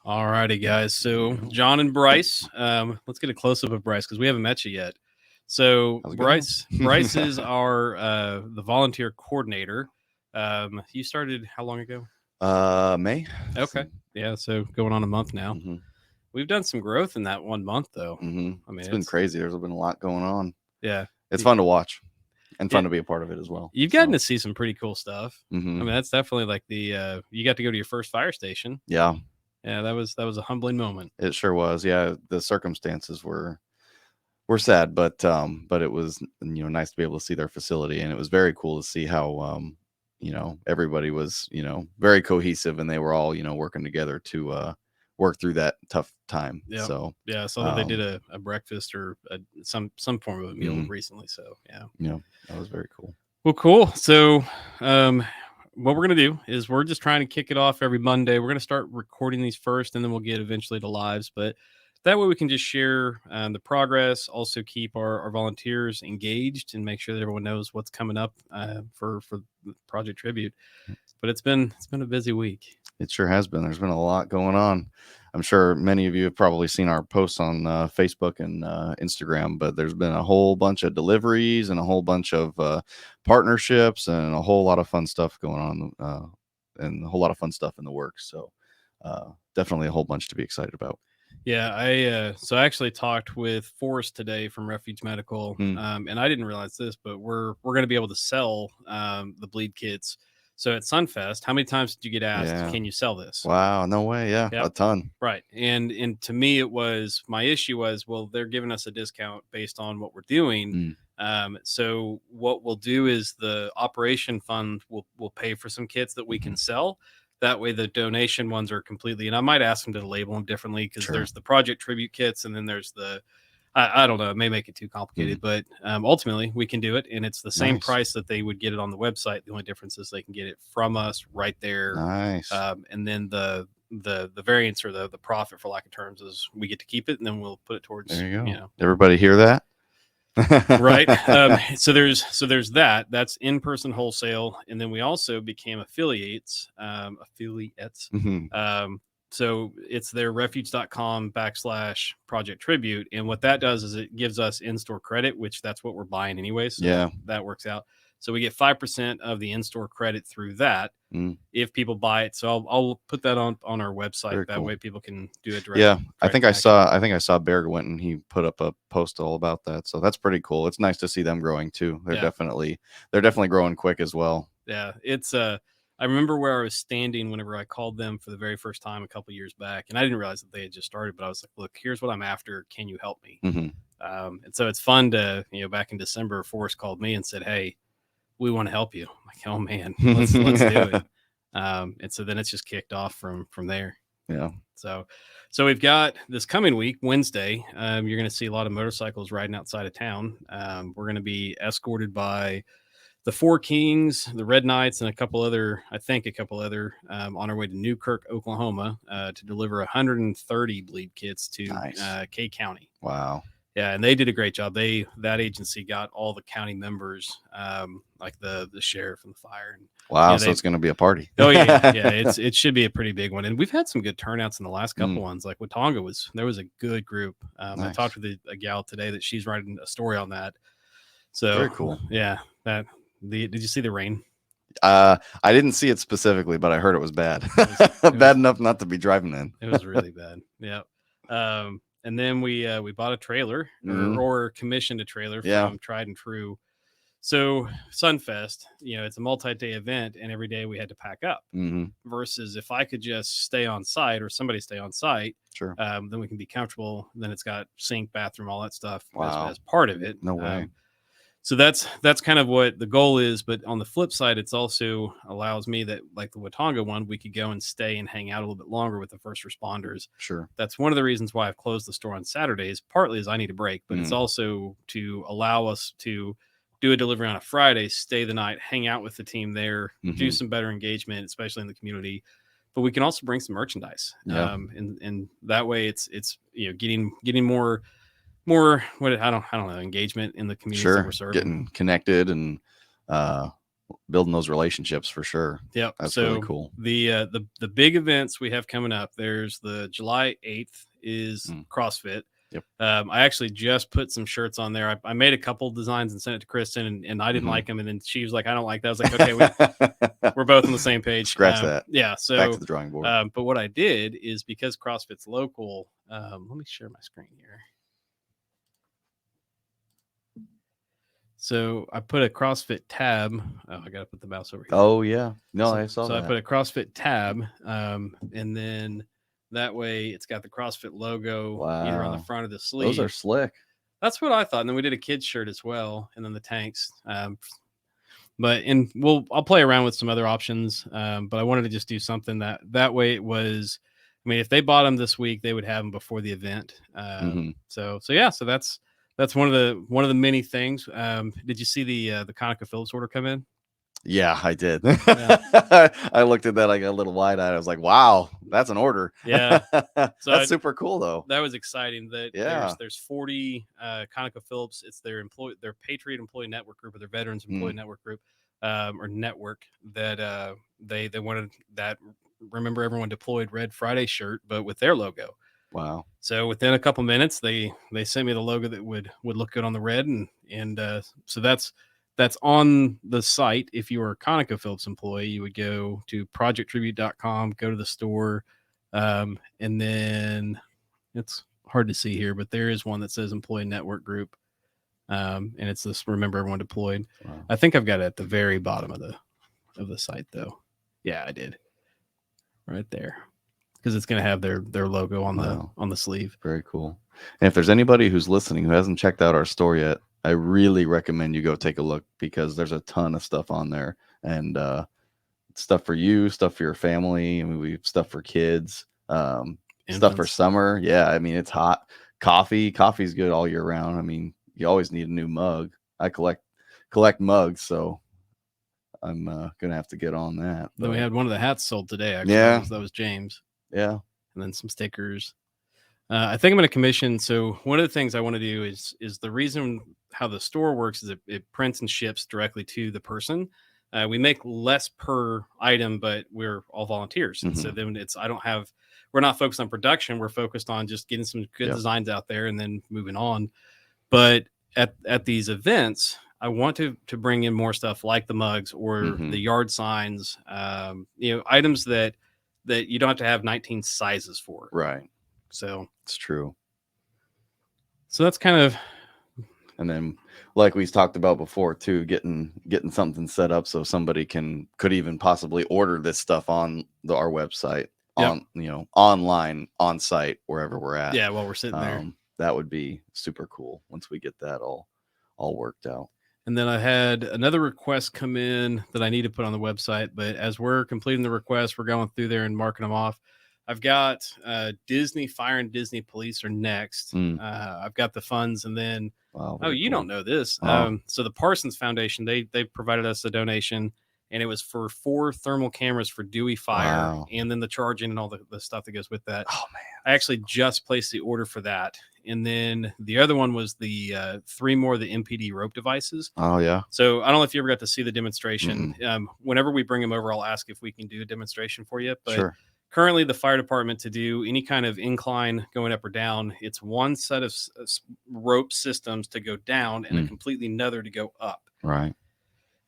All righty, guys. So John and Bryce, let's get a close up of Bryce because we haven't met you yet. So How's it Bryce is our the volunteer coordinator. You started how long ago? May. Okay, yeah. So going on a month now. Mm-hmm. We've done some growth in that 1 month, though. Mm-hmm. I mean, It's been crazy. There's been a lot going on. Yeah, It's fun to watch and fun to be a part of it as well. You've gotten to see some pretty cool stuff. Mm-hmm. I mean, that's definitely like the you got to go to your first fire station. Yeah, That was a humbling moment. it sure was. Yeah, the circumstances were sad, but it was nice to be able to see their facility, and it was very cool to see how everybody was very cohesive, and they were all working together to work through that tough time. Yeah. So yeah, I saw that they did a breakfast or some form of a meal recently. So yeah, that was very cool. Well, cool. So, what we're gonna do is we're just trying to kick it off every Monday. We're gonna start recording these first, and then we'll get eventually to lives. But that way, we can just share the progress. Also, keep our volunteers engaged and make sure that everyone knows what's coming up for Project Tribute. But it's been a busy week. It sure has been. There's been a lot going on. I'm sure many of you have probably seen our posts on Facebook and Instagram, but there's been a whole bunch of deliveries and a whole bunch of partnerships and a whole lot of fun stuff going on and a whole lot of fun stuff in the works. So definitely a whole bunch to be excited about. Yeah, I actually talked with Forrest today from Refuge Medical, and I didn't realize this, but we're going to be able to sell the bleed kits. So at Sunfest, how many times did you get asked, can you sell this? Wow, no way. Yeah, a ton. Right. And to me, it was, my issue was, well, they're giving us a discount based on what we're doing. So what we'll do is the operation fund will pay for some kits that we can sell. That way the donation ones are completely, and I might ask them to label them differently because there's the Project Tribute kits and then there's the, I don't know, it may make it too complicated, but ultimately we can do it. And it's the same price that they would get it on the website. The only difference is they can get it from us right there. Nice. And then the variance or the profit, for lack of terms, is we get to keep it and then we'll put it towards, there you go. Everybody hear that? Right. So there's that's in-person wholesale. And then we also became affiliates. So it's their refuge.com/Project Tribute. And what that does is it gives us in-store credit, which that's what we're buying anyway. So that works out. So we get 5% of the in-store credit through that if people buy it. So I'll put that on our website. Very that way people can do it directly. Yeah, I think I saw Bear went and he put up a post all about that. So that's pretty cool. It's nice to see them growing too. They're definitely growing quick as well. Yeah, it's I remember where I was standing whenever I called them for the very first time a couple years back, and I didn't realize that they had just started. But I was like, "Look, here's what I'm after. Can you help me?" And so it's fun to back in December, Forrest called me and said, "Hey, we want to help you." I'm like, "Oh man, let's do it." And so then it's just kicked off from there. Yeah. So we've got this coming week, Wednesday. You're going to see a lot of motorcycles riding outside of town. We're going to be escorted by the Four Kings, the Red Knights, and a couple other on our way to Newkirk, Oklahoma, to deliver 130 bleed kits to K County. Wow. Yeah, and they did a great job. That agency got all the county members, like the sheriff and the fire. And, wow, so it's going to be a party. Oh yeah, it should be a pretty big one. And we've had some good turnouts in the last couple ones. Like Watonga there was a good group. I talked with a gal today that she's writing a story on that. So very cool. Yeah, did you see the rain? I didn't see it specifically, but I heard it was bad. Bad enough not to be driving in. It was really bad. Yeah. And then we bought a trailer or commissioned a trailer from Tried and True. So Sunfest, it's a multi-day event, and every day we had to pack up. Versus if I could just stay on site or somebody stay on site, sure. Then we can be comfortable. Then it's got sink, bathroom, all that stuff as part of it. No way. So that's kind of what the goal is. But on the flip side, it's also allows me that, like the Watonga one, we could go and stay and hang out a little bit longer with the first responders. Sure. That's one of the reasons why I've closed the store on Saturdays. Partly is I need a break, but it's also to allow us to do a delivery on a Friday, stay the night, hang out with the team there, do some better engagement, especially in the community. But we can also bring some merchandise. And that way it's getting more what I don't know, engagement in the community that we're serving. Getting connected and building those relationships for sure. Yep. That's so really cool. The big events we have coming up. There's the July 8th is CrossFit. Yep. I actually just put some shirts on there. I made a couple designs and sent it to Kristen, and I didn't like them. And then she was like, "I don't like that." I was like, "Okay, we're both on the same page." Scratch that. Yeah. So back to the drawing board. But what I did is, because CrossFit's local. Let me share my screen here. So I put a CrossFit tab. Oh, I got to put the mouse over here. Oh yeah. No, I saw that. So I put a CrossFit tab, and then that way it's got the CrossFit logo either on the front of the sleeve. Those are slick. That's what I thought. And then we did a kid's shirt as well, and then the tanks. But I'll play around with some other options. But I wanted to just do something that way it was. I mean, if they bought them this week, they would have them before the event. So that's one of the many things. Did you see the ConocoPhillips order come in? Yeah, I did. Yeah. I looked at that. I got a little wide eyed. I was like, "Wow, that's an order." Yeah, so that's super cool, though. That was exciting. That there's 40 ConocoPhillips. It's their Patriot Employee Network group, or their Veterans Employee Network group, or network that they wanted that. Remember Everyone Deployed Red Friday shirt, but with their logo. Wow. So within a couple minutes, they sent me the logo that would look good on the red, and so that's on the site. If you were a ConocoPhillips employee, you would go to projecttribute.com, go to the store, and then it's hard to see here, but there is one that says Employee Network Group, and it's this Remember Everyone Deployed. Wow. I think I've got it at the very bottom of the site, though. Yeah, I did. Right there. Because it's going to have their logo on the sleeve. Very cool. And if there's anybody who's listening who hasn't checked out our store yet, I really recommend you go take a look, because there's a ton of stuff on there, and stuff for you, stuff for your family. I mean, we have stuff for kids, stuff for summer. Yeah, I mean, it's hot. Coffee's good all year round. I mean, you always need a new mug. I collect mugs, so I'm gonna have to get on that. Then we had one of the hats sold today. Actually, yeah, that was James. Yeah, and then some stickers. I think I'm going to commission. So one of the things I want to do is the reason how the store works is it prints and ships directly to the person. We make less per item, but we're all volunteers. And so then we're not focused on production. We're focused on just getting some good designs out there and then moving on. But at these events, I want to bring in more stuff like the mugs or the yard signs, items that you don't have to have 19 sizes for. Right. So it's true. So that's kind of, and then like we talked about before too, getting something set up so somebody could even possibly order this stuff on our website, on online, on site, wherever we're at. Yeah, while we're sitting there. That would be super cool once we get that all worked out. And then I had another request come in that I need to put on the website, but as we're completing the request, we're going through there and marking them off. I've got Disney Fire and Disney Police are next. I've got the funds, and then don't know this. So the Parsons Foundation, they provided us a donation, and it was for 4 thermal cameras for Dewey Fire, and then the charging and all the stuff that goes with that. Oh man, I actually just placed the order for that. And then the other one was the 3 more of the MPD rope devices. Oh yeah. So I don't know if you ever got to see the demonstration. Whenever we bring them over, I'll ask if we can do a demonstration for you. But sure. Currently, the fire department, to do any kind of incline going up or down, it's one set of rope systems to go down and a completely another to go up. Right.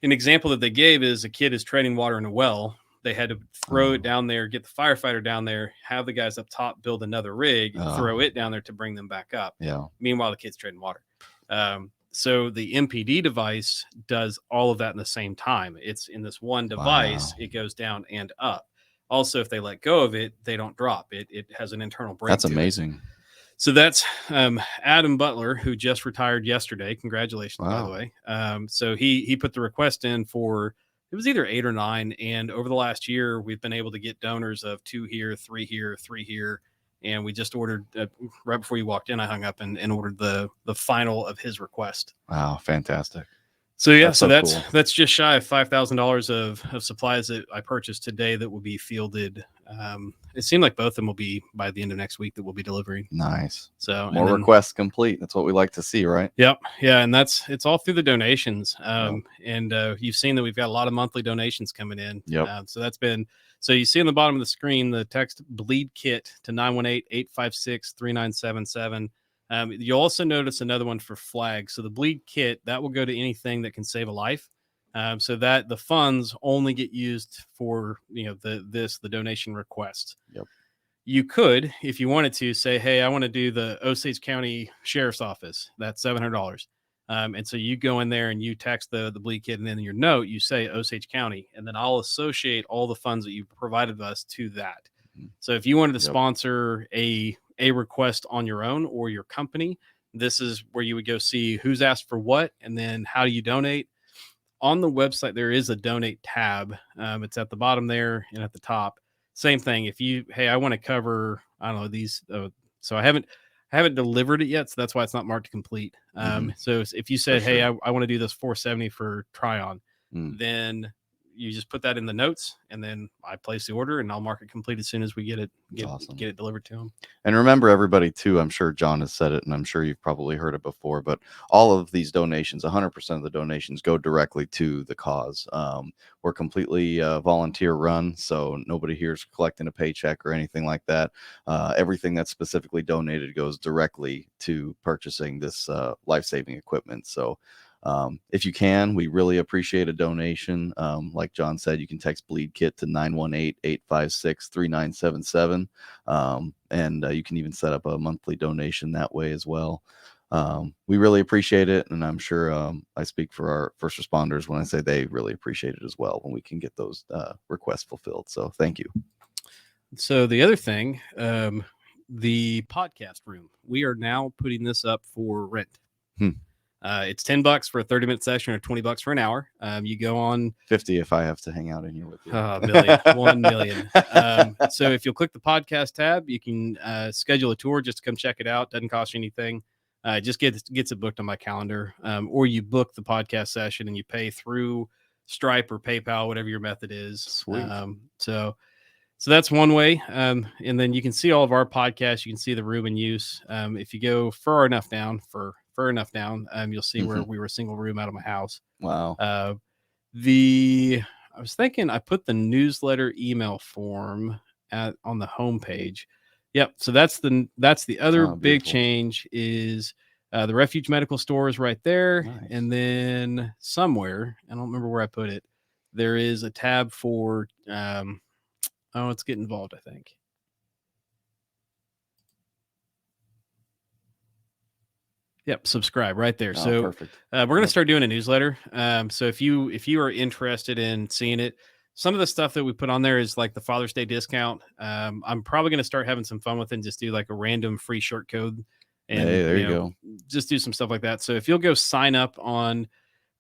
An example that they gave is a kid is treading water in a well. They had to throw it down there, get the firefighter down there, have the guys up top build another rig, throw it down there to bring them back up. Yeah. Meanwhile, the kid's treading water. So the MPD device does all of that in the same time. It's in this one device. It goes down and up. Also, if they let go of it, they don't drop. It has an internal brake. That's amazing. So that's Adam Butler, who just retired yesterday. Congratulations, by the way. So he put the request in for, it was either 8 or 9. And over the last year, we've been able to get donors of 2 here, 3 here, 3 here. And we just ordered, right before you walked in, I hung up and ordered the final of his request. Wow, fantastic. So yeah, That's so cool. that's just shy of $5,000 of supplies that I purchased today that will be fielded. It seemed like both of them will be by the end of next week that we'll be delivering. Nice. So More requests complete. That's what we like to see, right? Yep, yeah, and it's all through the donations. Yep. And you've seen that we've got a lot of monthly donations coming in. Yep. So you see on the bottom of the screen the text bleed kit to 918-856-3977. You'll also notice another one for flags. So the bleed kit that will go to anything that can save a life. So that the funds only get used for the donation request. Yep. You could, if you wanted to, say, hey, I want to do the Osage County Sheriff's Office. That's $700. And so you go in there and you text the bleed kit, and then in your note you say Osage County, and then I'll associate all the funds that you provided us to that. Mm-hmm. So if you wanted to sponsor a request on your own or your company, this is where you would go see who's asked for what, and then how do you donate. On the website, there is a donate tab. It's at the bottom there and at the top. Same thing. If you, hey, I want to cover, I don't know, these. So I haven't delivered it yet, so that's why it's not marked complete. So if you said, hey, I want to do this 470 for try-on, then you just put that in the notes, and then I place the order, and I'll mark it complete as soon as we get it delivered to them. And remember, everybody, too, I'm sure John has said it, and I'm sure you've probably heard it before, but all of these donations, 100% of the donations go directly to the cause. We're completely volunteer run, so nobody here is collecting a paycheck or anything like that. Everything that's specifically donated goes directly to purchasing this life-saving equipment. So if you can, we really appreciate a donation. Like John said, you can text bleed kit to 918-856-3977. And you can even set up a monthly donation that way as well. We really appreciate it. And I'm sure I speak for our first responders when I say they really appreciate it as well when we can get those requests fulfilled. So thank you. So the other thing, the podcast room, we are now putting this up for rent. It's $10 for a 30-minute session or $20 for an hour. You go on 50 if I have to hang out in here with you. $1 million. So if you'll click the podcast tab, you can schedule a tour just to come check it out. Doesn't cost you anything. Just gets it booked on my calendar. Or you book the podcast session and you pay through Stripe or PayPal, whatever your method is. Sweet. So that's one way. And then you can see all of our podcasts. You can see the room in use. If you go far enough down, you'll see where we were a single room out of my house. Wow. I was thinking I put the newsletter email form on the homepage. Yep. So that's the other big change is the Refuge Medical Store is right there. Nice. And then somewhere, I don't remember where I put it, there is a tab for, let's get involved, I think. Yep, subscribe right there. So perfect. We're going to start doing a newsletter. So if you are interested in seeing it, some of the stuff that we put on there is like the Father's Day discount. I'm probably going to start having some fun with it and just do like a random free short code. And hey, there you go. Just do some stuff like that. So if you'll go sign up on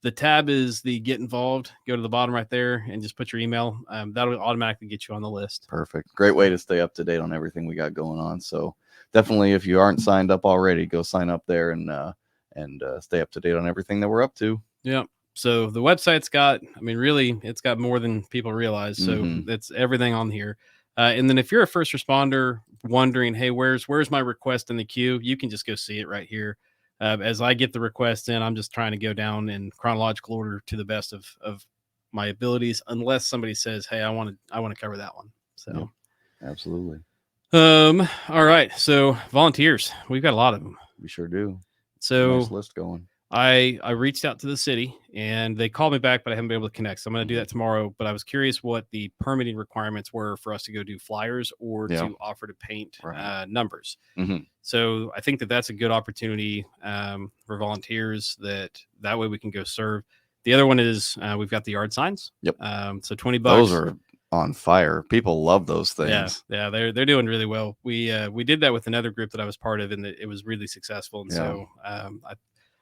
the tab is the get involved, go to the bottom right there and just put your email. That'll automatically get you on the list. Perfect. Great way to stay up to date on everything we got going on. So definitely, if you aren't signed up already, go sign up there and stay up to date on everything that we're up to. Yeah. So the website's got, really, it's got more than people realize. So it's everything on here. And then if you're a first responder wondering, hey, where's my request in the queue? You can just go see it right here. As I get the request in, I'm just trying to go down in chronological order to the best of my abilities, unless somebody says, hey, I want to cover that one. So yeah, absolutely. All right. So volunteers, we've got a lot of them. We sure do. So nice list going. I reached out to the city and they called me back, but I haven't been able to connect. So I'm going to do that tomorrow. But I was curious what the permitting requirements were for us to go do flyers or to offer to paint numbers. So I think that's a good opportunity for volunteers that way we can go serve. The other one is we've got the yard signs. Yep. So $20. Those are on fire. People love those things. Yeah, they're doing really well. We did that with another group that I was part of, and it was really successful. And so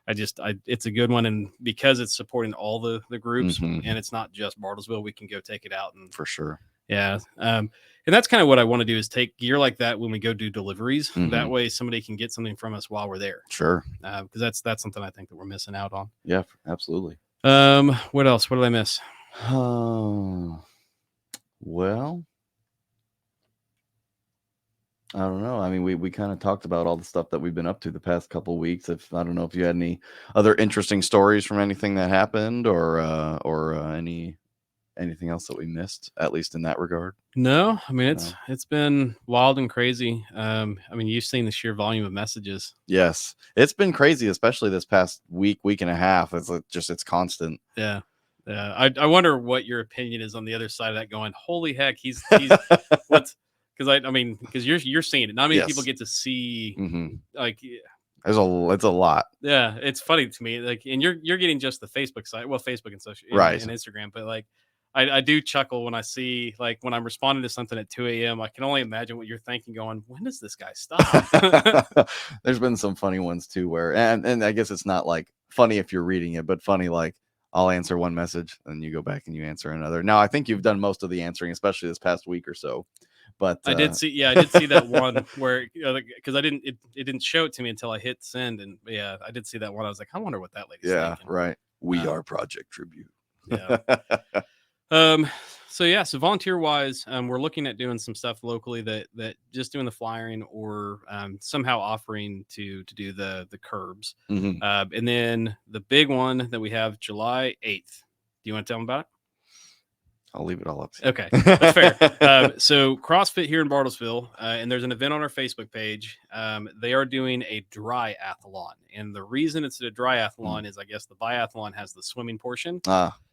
it's a good one, and because it's supporting all the groups, and it's not just Bartlesville, we can go take it out and for sure. Yeah, and that's kind of what I want to do is take gear like that when we go do deliveries. That way, somebody can get something from us while we're there. Sure, because that's something I think that we're missing out on. Yeah, absolutely. What else? What did I miss? Oh, well, I don't know. I mean, we kind of talked about all the stuff that we've been up to the past couple weeks. If I don't know if you had any other interesting stories from anything that happened, or anything else that we missed, at least in that regard. No, I mean No. it's been wild and crazy. I mean you've seen the sheer volume of messages. Yes, it's been crazy, especially this past week and a half. It's like it's constant. Yeah. Yeah. I wonder what your opinion is on the other side of that going, holy heck, he's what's because you're seeing it. Not many people Yes. get to see Mm-hmm. like It's a lot. yeah, it's funny to me. Like and you're getting just the Facebook side, well, Facebook and social Right. and Instagram, but like I do chuckle when I see like when I'm responding to something at 2 a.m. I can only imagine what you're thinking going, when does this guy stop? There's been some funny ones too where and I guess it's not like funny if you're reading it, but funny like I'll answer one message and you go back and you answer another. Now I think you've done most of the answering, especially this past week or so. But I did see that one where because it didn't show it to me until I hit send, and yeah, I did see that one. I was like, I wonder what that lady's yeah, thinking. right. We Um, are Project Tribute. Yeah. So volunteer wise, we're looking at doing some stuff locally that just doing the flyering or somehow offering to do the curbs. Mhm. And then the big one that we have July 8th. Do you want to tell them about it? I'll leave it all up to you. Okay, that's fair. So CrossFit here in Bartlesville, and there's an event on our Facebook page. They are doing a dry athlon, and the reason it's a dry athlon is I guess the biathlon has the swimming portion,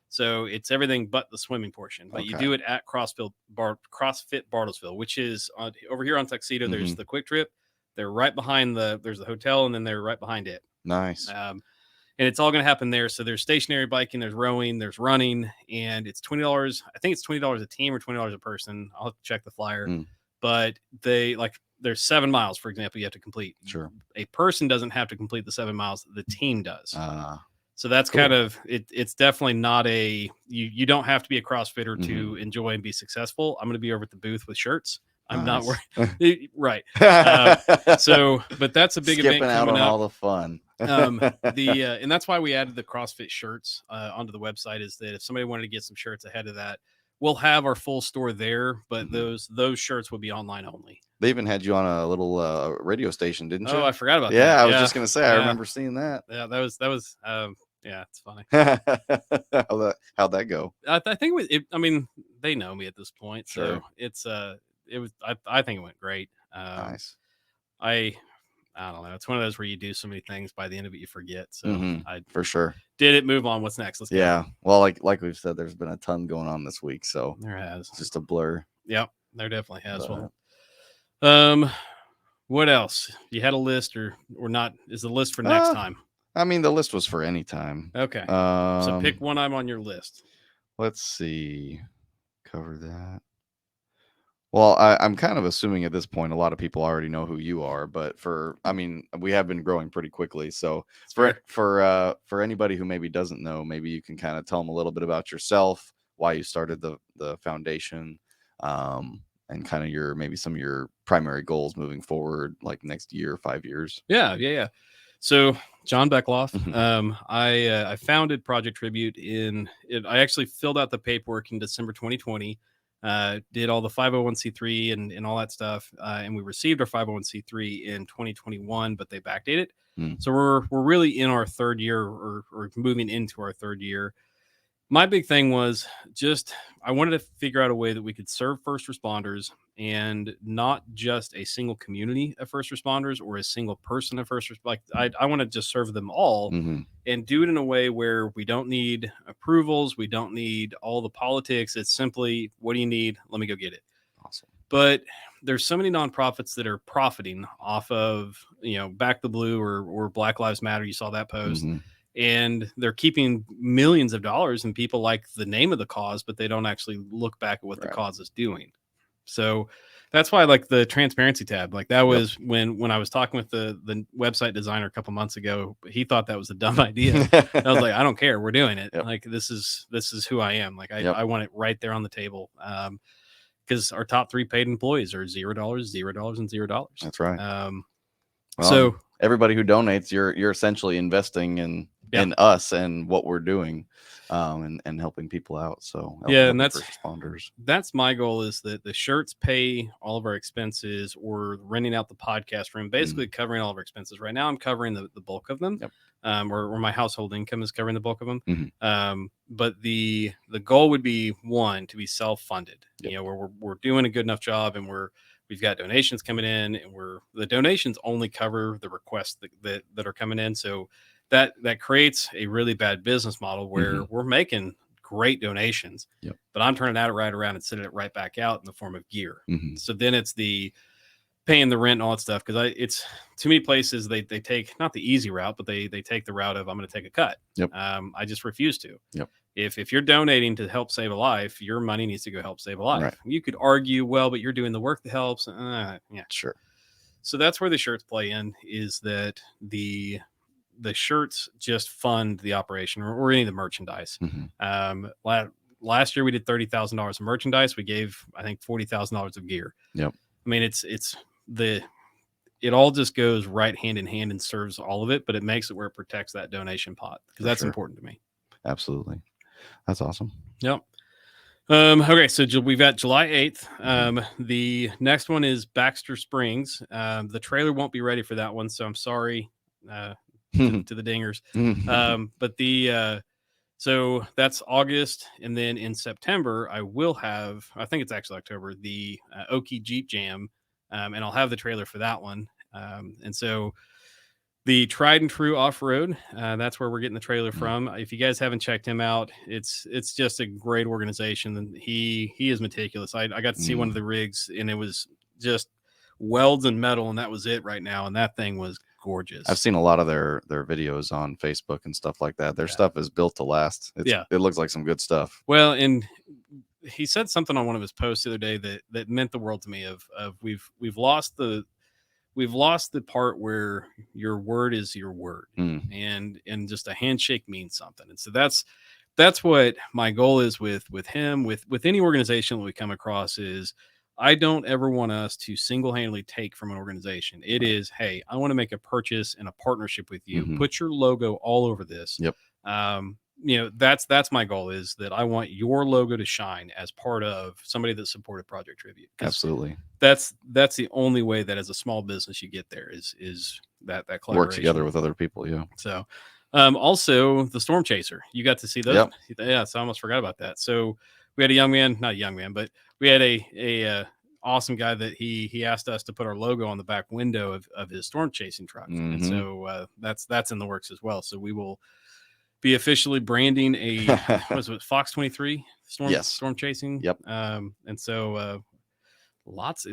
so it's everything but the swimming portion. But you do it at CrossFit Bartlesville, which is over here on Tuxedo. There's the Quick Trip. They're right behind there's the hotel, and then they're right behind it. Nice. And it's all going to happen there. So there's stationary biking, there's rowing, there's running, and it's $20. I think it's $20 a team or $20 a person. I'll have to check the flyer. But there's 7 miles, for example, you have to complete. Sure. A person doesn't have to complete the 7 miles. The team does. So that's cool. kind of it. It's definitely not you don't have to be a CrossFitter to enjoy and be successful. I'm going to be over at the booth with shirts. I'm not worried. Right. But that's a big Skipping event out coming on up. all the fun. And that's why we added the CrossFit shirts onto the website, is that if somebody wanted to get some shirts ahead of that, we'll have our full store there, but those shirts will be online only. They even had you on a little radio station, didn't you? Oh, I forgot about that. Yeah, I was just gonna say, I remember seeing that. Yeah, that was yeah, it's funny. How'd that go? I think I mean, they know me at this point, Sure. so I think it went great. Nice. I don't know. It's one of those where you do so many things by the end of it you forget. So I for sure did it. Move on. What's next? Let's go. Yeah. Well, like we've said, there's been a ton going on this week, so there has. It's just a blur. Yep, there definitely has. Well, what else? You had a list or not? Is the list for next time? I mean, the list was for any time. Okay. So pick one item on your list. Let's see. Cover that. Well, I'm kind of assuming at this point a lot of people already know who you are, but we have been growing pretty quickly. So for anybody who maybe doesn't know, maybe you can kind of tell them a little bit about yourself, why you started the foundation, and kind of some of your primary goals moving forward, like next year, 5 years. Yeah. So John Beckloff, I founded Project Tribute I actually filled out the paperwork in December 2020. Did all the 501c3 and all that stuff, and we received our 501c3 in 2021, but they backdated. So we're really in our third year or moving into our third year. My big thing was I wanted to figure out a way that we could serve first responders, and not just a single community of first responders or a single person of first responders. Like I want to just serve them all and do it in a way where we don't need approvals. We don't need all the politics. It's simply, what do you need? Let me go get it. Awesome. But there's so many nonprofits that are profiting off of, Back the Blue or Black Lives Matter. You saw that post. And they're keeping millions of dollars, and people like the name of the cause, but they don't actually look back at what the cause is doing. So that's why I like the transparency tab. Like that was when I was talking with the website designer a couple months ago, he thought that was a dumb idea. I was like, I don't care. We're doing it. Like, this is who I am. Like I want it right there on the table. Because our top 3 paid employees are $0, $0, and $0. That's right. So everybody who donates, you're essentially investing in in us and what we're doing, and helping people out. So and helping first responders. that's my goal, is that the shirts pay all of our expenses, or renting out the podcast room, basically covering all of our expenses. Right now I'm covering the bulk of them. Yep. Or my household income is covering the bulk of them. Mm-hmm. But the goal would be, one, to be self-funded, Yep. where we're doing a good enough job, and we've got donations coming in, and the donations only cover the requests that are coming in. So that creates a really bad business model where we're making great donations, but I'm turning that right around and sending it right back out in the form of gear. So then it's the paying the rent and all that stuff, because it's too many places they take not the easy route, but they take the route of, I'm going to take a cut. I just refuse to. If you're donating to help save a life, your money needs to go help save a life. Right. You could argue, well, but you're doing the work that helps. Yeah, sure. So that's where the shirts play in, is that the shirts just fund the operation, or any of the merchandise. Last year we did $30,000 of merchandise. We gave, I think, $40,000 of gear. I mean, it all just goes right hand in hand and serves all of it, but it makes it where it protects that donation pot, because that's important to me. Absolutely. That's awesome. Yep. Okay, so we've got July 8th. The next one is Baxter Springs. The trailer won't be ready for that one, so I'm sorry to the dingers. But so that's August, and then in September I will have, I think it's actually October, the Okie Jeep Jam, and I'll have the trailer for that one. And so the Tried and True Off-Road, that's where we're getting the trailer from. If you guys haven't checked him out, it's just a great organization, and he is meticulous. I got to see one of the rigs, and it was just welds and metal, and that was it right now, and that thing was gorgeous. I've seen a lot of their videos on Facebook and stuff like that. Their stuff is built to last. It looks like some good stuff. Well, and he said something on one of his posts the other day that meant the world to me. Of we've lost the part where your word is your word, and just a handshake means something. And so that's what my goal is with him, with any organization that we come across, is I don't ever want us to single-handedly take from an organization. It is, hey, I want to make a purchase and a partnership with you. Put your logo all over this. That's my goal, is that I want your logo to shine as part of somebody that supported Project Tribute. Absolutely. That's the only way that as a small business you get there, is that collaboration. Work together with other people. Yeah. So, also the Storm Chaser, you got to see those. Yeah. So I almost forgot about that. So we had not a young man, but we had a awesome guy that he asked us to put our logo on the back window of his storm chasing truck. And so that's in the works as well. So we will be officially branding a what was it, Fox 23 storm chasing. And so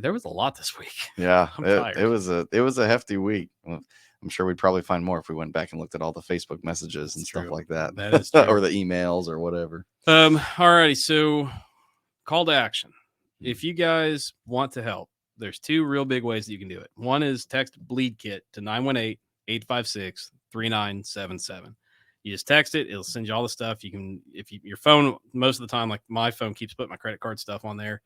there was a lot this week. Yeah, it was a hefty week. I'm sure we'd probably find more if we went back and looked at all the Facebook messages and stuff like that. That is true. Or the emails or whatever. Alrighty, so call to action. If you guys want to help, there's two real big ways that you can do it. One is text Bleed Kit to 918-856-3977. You just text it. It'll send you all the stuff. You can, your phone, most of the time, like my phone keeps putting my credit card stuff on there.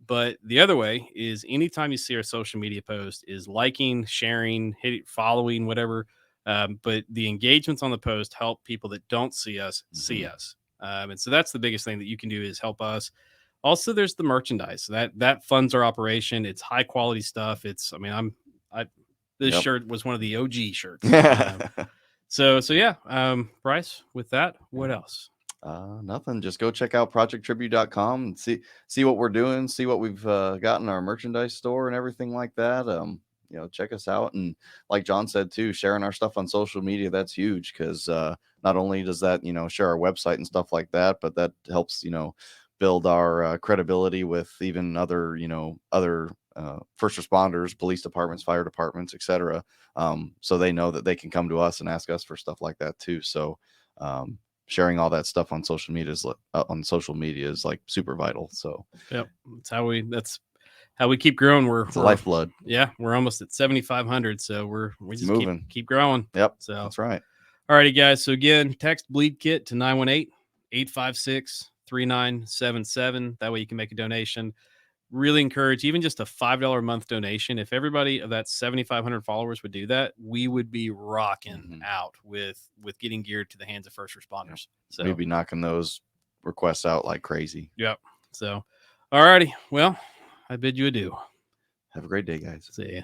But the other way is, anytime you see our social media post, is liking, sharing, following, whatever. But the engagements on the post help people that don't see us see us. And so that's the biggest thing that you can do, is help us. Also, there's the merchandise that funds our operation. It's high quality stuff. This shirt was one of the OG shirts. So yeah, Bryce, with that, what else? Nothing. Just go check out projecttribute.com and see what we're doing, see what we've got in our merchandise store and everything like that. Check us out. And like John said too, sharing our stuff on social media, that's huge, because not only does that, share our website and stuff like that, but that helps, build our credibility with even other first responders, police departments, fire departments, etc. So they know that they can come to us and ask us for stuff like that too. So sharing all that stuff on social media is like super vital. So that's how we keep growing. We're lifeblood. Yeah, we're almost at 7,500. So we just moving. keep growing. Yep. So that's right. All righty, guys. So again, text Bleed Kit to 918-856-3977. That way you can make a donation. really encourage even just a $5 a month donation. If everybody of that 7,500 followers would do that, we would be rocking out with getting gear to the hands of first responders. So we'd be knocking those requests out like crazy. Yep. So, all righty. Well, I bid you adieu. Have a great day, guys. See ya.